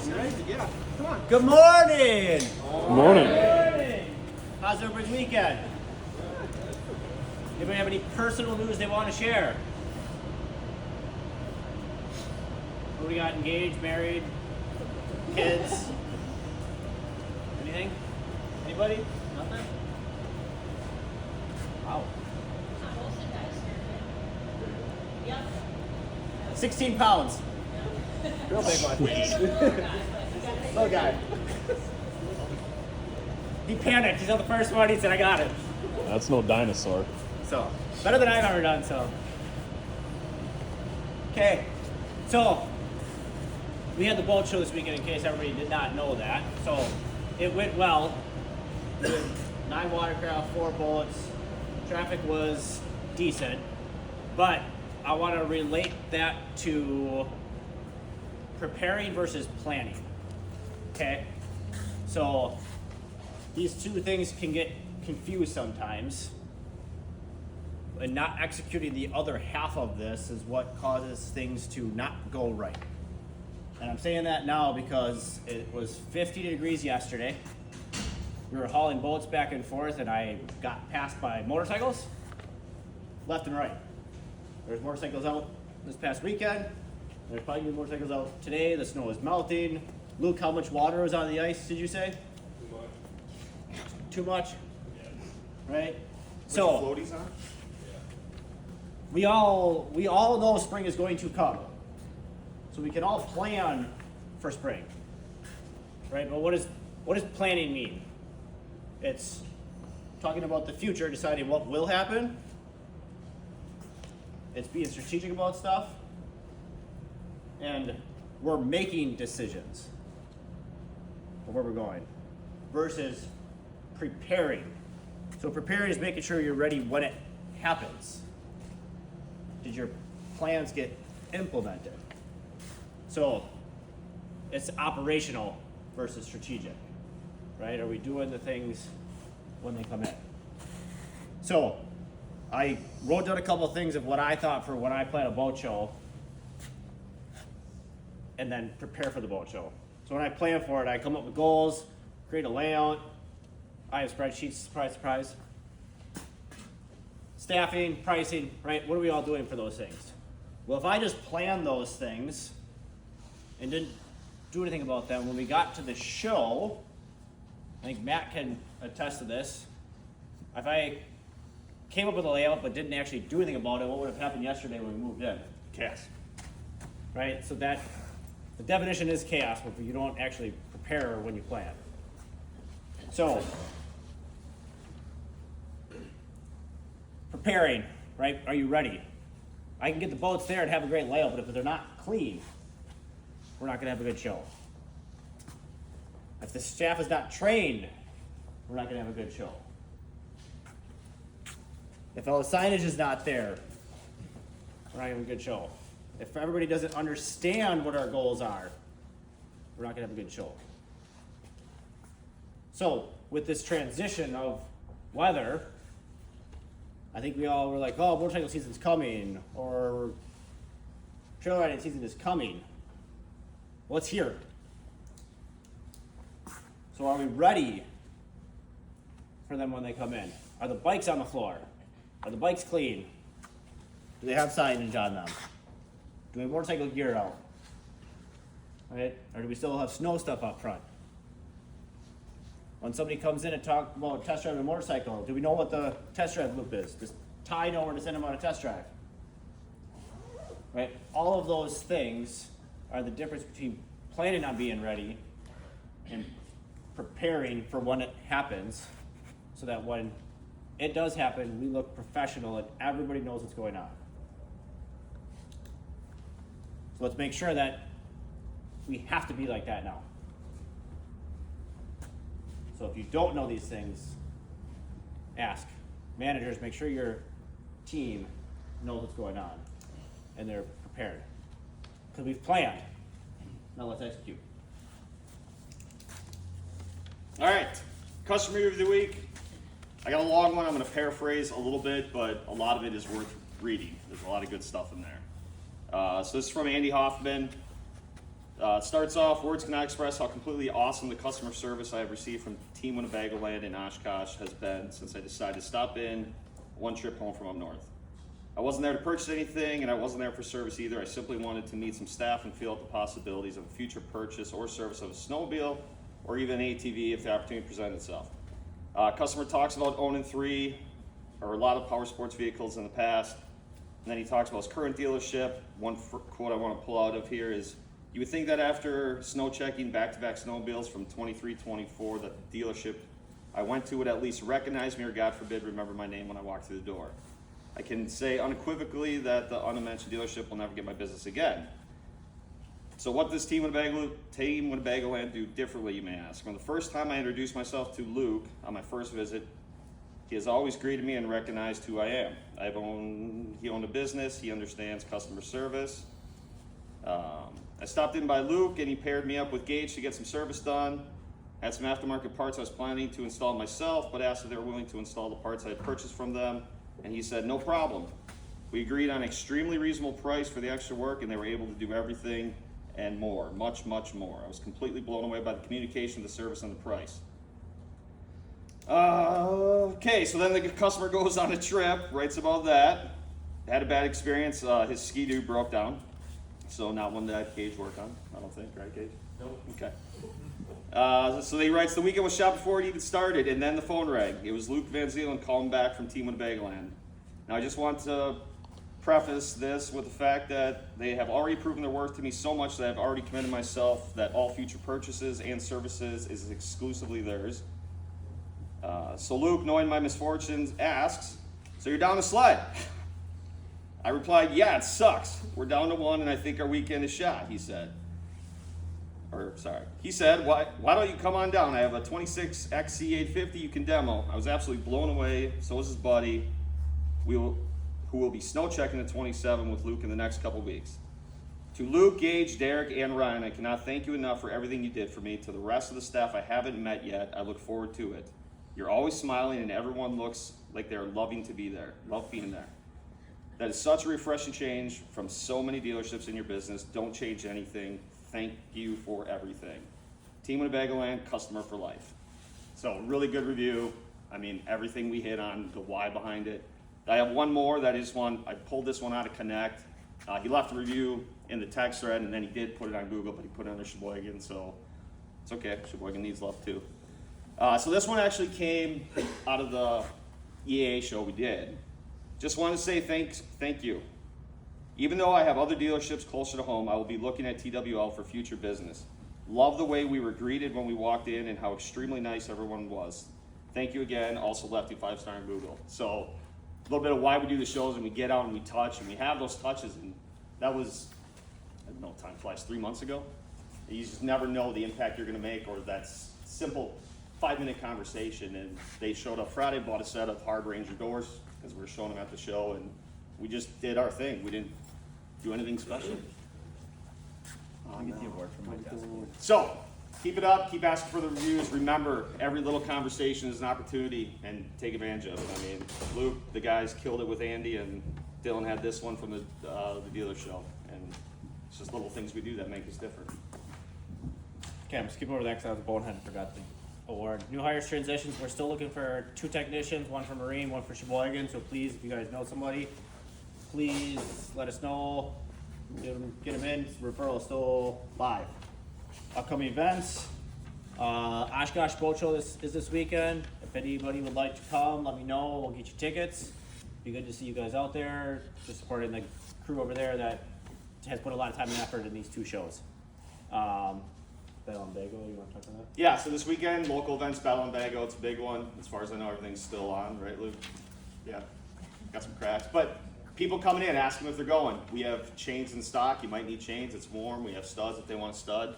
Yeah, come on. Good morning. Morning. How's everybody's weekend? Anybody have any personal news they want to share? Who got engaged, married, kids? Anything? Anybody? Nothing? Wow. 16 pounds. Real big one. Little guy. He panicked. He's on the first one. He said, I got it. That's no dinosaur. So, better than I've ever done, so. Okay. So, we had the boat show this weekend in case everybody did not know that. So, it went well. We had 9 watercraft, 4 boats. Traffic was decent. But I want to relate that to preparing versus planning. Okay? So, these two things can get confused sometimes. And not executing the other half of this is what causes things to not go right. And I'm saying that now because it was 50 degrees yesterday. We were hauling boats back and forth, and I got passed by motorcycles left and right. There's motorcycles out this past weekend. There's probably gonna be motorcycles out today. The snow is melting. Luke, how much water was on the ice, did you say? Too much? Right? So, Floaties on? we all know spring is going to come. So we can all plan for spring. Right? But what does planning mean? It's talking about the future, deciding what will happen. It's being strategic about stuff. And we're making decisions of where we're going versus preparing. So preparing is making sure you're ready when it happens. Did your plans get implemented? So it's operational versus strategic, right? Are we doing the things when they come in? So I wrote down a couple of things of what I thought for when I plan a boat show and then prepare for the boat show. So when I plan for it, I come up with goals, create a layout. I have spreadsheets, surprise, surprise. Staffing, pricing, right? What are we all doing for those things? Well, if I just plan those things and didn't do anything about them, when we got to the show, I think Matt can attest to this. If I came up with a layout but didn't actually do anything about it, what would have happened yesterday when we moved in? Chaos. Right? So that, the definition is chaos, but you don't actually prepare when you plan. So, preparing, right? Are you ready? I can get the boats there and have a great layout, but if they're not clean, we're not gonna have a good show. If the staff is not trained, we're not gonna have a good show. If all the signage is not there, we're not gonna have a good show. If everybody doesn't understand what our goals are, we're not gonna have a good show. So, with this transition of weather, I think we all were like, oh, motorcycle season's coming, or trail riding season is coming. Well, it's here. So are we ready for them when they come in? Are the bikes on the floor? Are the bikes clean? Do they have signage on them? Do we have motorcycle gear out? Right? Or do we still have snow stuff up front? When somebody comes in and talks about test driving a motorcycle, do we know what the test drive loop is? Does Ty know where to send them on a test drive? Right? All of those things are the difference between planning on being ready and preparing for when it happens, so that when it does happen, we look professional and everybody knows what's going on. So let's make sure that we have to be like that now. So if you don't know these things, ask. Managers, make sure your team knows what's going on and they're prepared. Because we've planned. Now let's execute. All right, customer review of the week. I got a long one. I'm going to paraphrase a little bit, but a lot of it is worth reading. There's a lot of good stuff in there. So this is from Andy Hoffman. It starts off, words cannot express how completely awesome the customer service I have received from Team Winnebagoland in Oshkosh has been since I decided to stop in one trip home from up north. I wasn't there to purchase anything, and I wasn't there for service either. I simply wanted to meet some staff and feel out the possibilities of a future purchase or service of a snowmobile or even an ATV if the opportunity presented itself. Customer talks about owning 3 or a lot of power sports vehicles in the past. And then he talks about his current dealership. One quote I want to pull out of here is, you would think that after snow checking back-to-back snowmobiles from 23-24 that the dealership I went to would at least recognize me or, God forbid, remember my name when I walked through the door. I can say unequivocally that the unmentioned dealership will never get my business again. So what does Team Winnebagoland do differently, you may ask? From the first time I introduced myself to Luke on my first visit, he has always greeted me and recognized who I am. He owned a business, he understands customer service. I stopped in by Luke and he paired me up with Gage to get some service done. Had some aftermarket parts I was planning to install myself, but asked if they were willing to install the parts I had purchased from them, and he said no problem. We agreed on an extremely reasonable price for the extra work, and they were able to do everything and more, much, much more. I was completely blown away by the communication, the service, and the price. Okay, so then the customer goes on a trip, writes about that. Had a bad experience. His Ski-Doo broke down. So not one that Gage worked on, I don't think, right, Gage? Nope. Okay. So he writes, the weekend was shot before it even started, and then the phone rang. It was Luke Van Zeelen calling back from Team Winnebagoland. Now I just want to preface this with the fact that they have already proven their worth to me so much that I've already committed myself that all future purchases and services is exclusively theirs. So Luke, knowing my misfortunes, asks, so you're down the sled? I replied, yeah, it sucks. We're down to 1 and I think our weekend is shot, he said. He said, why don't you come on down? I have a 26 XC850 you can demo. I was absolutely blown away. So is his buddy, who will be snow checking the 27 with Luke in the next couple weeks. To Luke, Gage, Derek, and Ryan, I cannot thank you enough for everything you did for me. To the rest of the staff I haven't met yet, I look forward to it. You're always smiling and everyone looks like they're loving to be there, love being there. That is such a refreshing change from so many dealerships in your business. Don't change anything. Thank you for everything. Team Winnebagoland, customer for life. So really good review. I mean, everything we hit on, the why behind it. I have one more that is one, I pulled this one out of Connect. He left a review in the text thread and then he did put it on Google, but he put it under Sheboygan, so it's okay. Sheboygan needs love too. So this one actually came out of the EAA show we did. Just want to say thank you. Even though I have other dealerships closer to home, I will be looking at TWL for future business. Love the way we were greeted when we walked in and how extremely nice everyone was. Thank you again. Also left you 5-star on Google. So a little bit of why we do the shows, and we get out and we touch and we have those touches, and that was, I don't know, time flies, 3 months ago. You just never know the impact you're going to make, or that simple 5-minute conversation. And they showed up Friday, bought a set of Hard Ranger doors because we were showing them at the show, and we just did our thing. We didn't do anything special. I'll get the award from my desk. So, keep it up, keep asking for the reviews. Remember, every little conversation is an opportunity, and take advantage of it. I mean, Luke, the guys killed it with Andy, and Dylan had this one from the dealer show. And it's just little things we do that make us different. Okay, I'm skipping over that because I was a bonehead and forgot the award. New hires transitions, we're still looking for 2 technicians, 1 for Marine, 1 for Sheboygan. So please, if you guys know somebody, please let us know. Get them in. Referral is still live. Upcoming events. Oshkosh Boat Show is this weekend. If anybody would like to come, let me know. We'll get you tickets. Be good to see you guys out there. Just supporting the crew over there that has put a lot of time and effort in these 2 shows. Battle and Bago, you want to talk about that? Yeah, so this weekend, local events, Battle and Bago, it's a big one. As far as I know, everything's still on, right, Luke? Yeah, got some cracks. But people coming in, asking if they're going. We have chains in stock. You might need chains. It's warm. We have studs if they want a stud.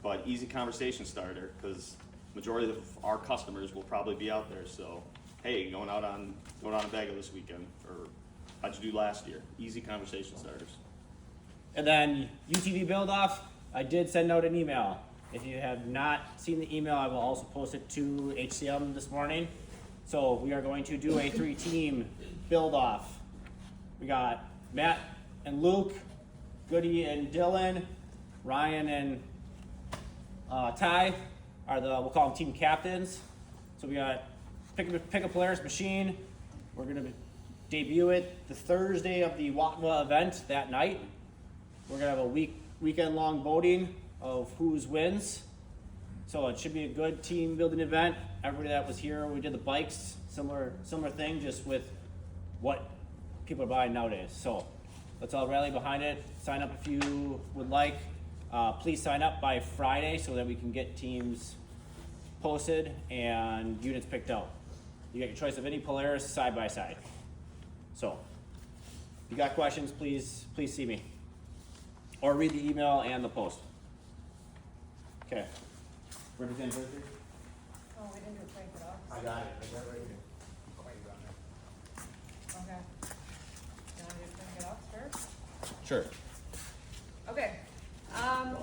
But easy conversation starter, because majority of our customers will probably be out there. So, hey, going out on Bago this weekend, or how'd you do last year? Easy conversation starters. And then UTV build off, I did send out an email. If you have not seen the email, I will also post it to HCM this morning. So we are going to do a 3-team build off. We got Matt and Luke, Goody and Dylan, Ryan and Ty are we'll call them team captains. So we got Pick a Polaris machine. We're gonna debut it the Thursday of the Watma event that night. We're gonna have a weekend long voting of whose wins. So it should be a good team building event. Everybody that was here, we did the bikes, similar thing, just with what people are buying nowadays. So let's all rally behind it. Sign up if you would like. Please sign up by Friday so that we can get teams posted and units picked out. You got your choice of any Polaris side by side. So if you got questions, please see me. Or read the email and the post. Okay. Representative Berger? Oh, we didn't do crank it up. I got it right here. Okay. You wanna do crank it up first? Sure. Okay.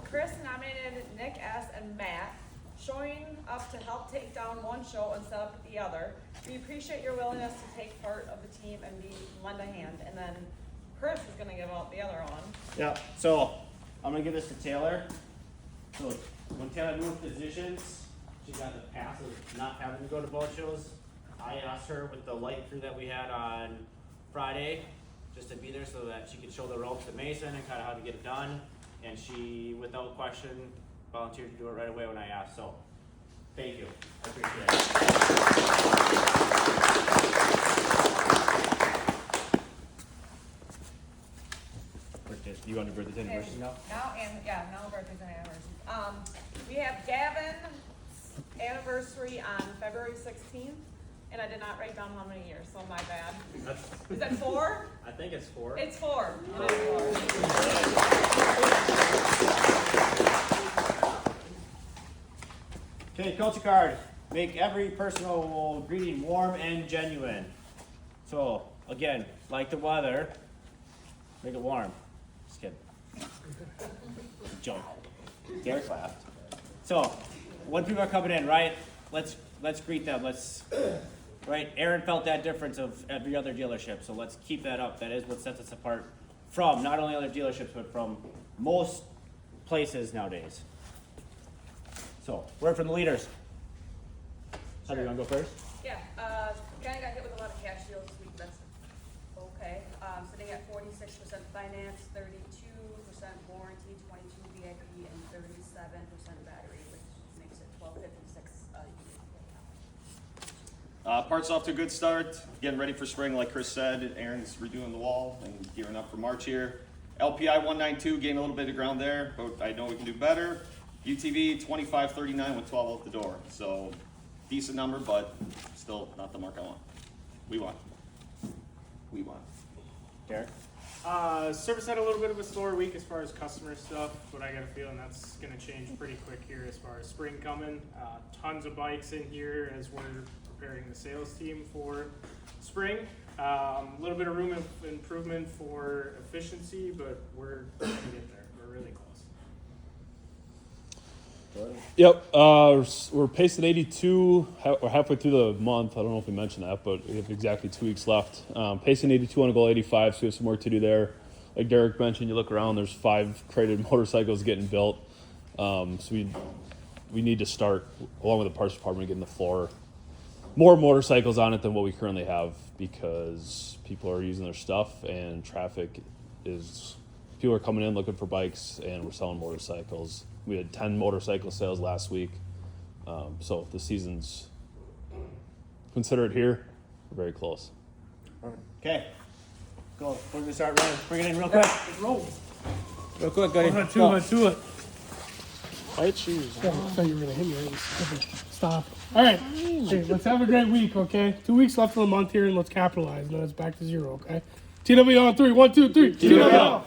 Chris nominated Nick S. and Matt, showing up to help take down one show and set up the other. We appreciate your willingness to take part of the team and lend a hand. And then Chris is gonna give out the other one. Yeah, so I'm gonna give this to Taylor. So when Taylor moved positions, she got the pass of not having to go to boat shows. I asked her with the light crew that we had on Friday, just to be there so that she could show the ropes to Mason and kind of how to get it done. And she, without question, volunteered to do it right away when I asked. So thank you, I appreciate it. You want to birthday anniversary now? Now birthdays and anniversaries. We have Gavin's anniversary on February 16th, and I did not write down how many years, so my bad. Is that 4? I think it's 4. It's 4. It is 4. Okay, culture card. Make every personal greeting warm and genuine. So, again, like the weather, make it warm. Just kidding. Joke. Derek laughed. So, when people are coming in, right? Let's greet them. Right? Aaron felt that difference of every other dealership, so let's keep that up. That is what sets us apart from not only other dealerships, but from most places nowadays. So, word from the leaders. How do you want to go first? Yeah, kinda got hit with a lot of cash deals this week, that's okay. Sitting at 46% finance, 32% warranty, 22 VIP, and 37% battery, which makes it 1256 Parts off to a good start. Getting ready for spring, like Chris said. Aaron's redoing the wall and gearing up for March here. LPI 192, gained a little bit of ground there, but I know we can do better. UTV 2539 with 12 out the door. So decent number, but still not the mark I want. We want. Derek? Service had a little bit of a slower week as far as customer stuff, but I got a feeling that's going to change pretty quick here as far as spring coming. Tons of bikes in here as we're preparing the sales team for spring. A little bit of room of improvement for efficiency, but we're going to get there. We're really close. Yep. We're pacing 82. We're halfway through the month. I don't know if we mentioned that, but we have exactly 2 weeks left. Pacing 82 on a goal 85, so we have some work to do there. Like Derek mentioned, you look around, there's 5 crated motorcycles getting built. So we need to start, along with the parts department, getting the floor more motorcycles on it than what we currently have, because people are using their stuff and traffic is, people are coming in looking for bikes and we're selling motorcycles. We had 10 motorcycle sales last week. So the season's, consider it here, we're very close. Okay. Go. We're going to start running. Bring it in real quick. Roll. Real quick, buddy. To it. White shoes. I thought you were gonna hit me. Okay, stop. All right. Okay, let's have a great week. Okay, 2 weeks left of the month here, and let's capitalize. Now it's back to 0. Okay. TW on 3. 1, 2, 3. TW.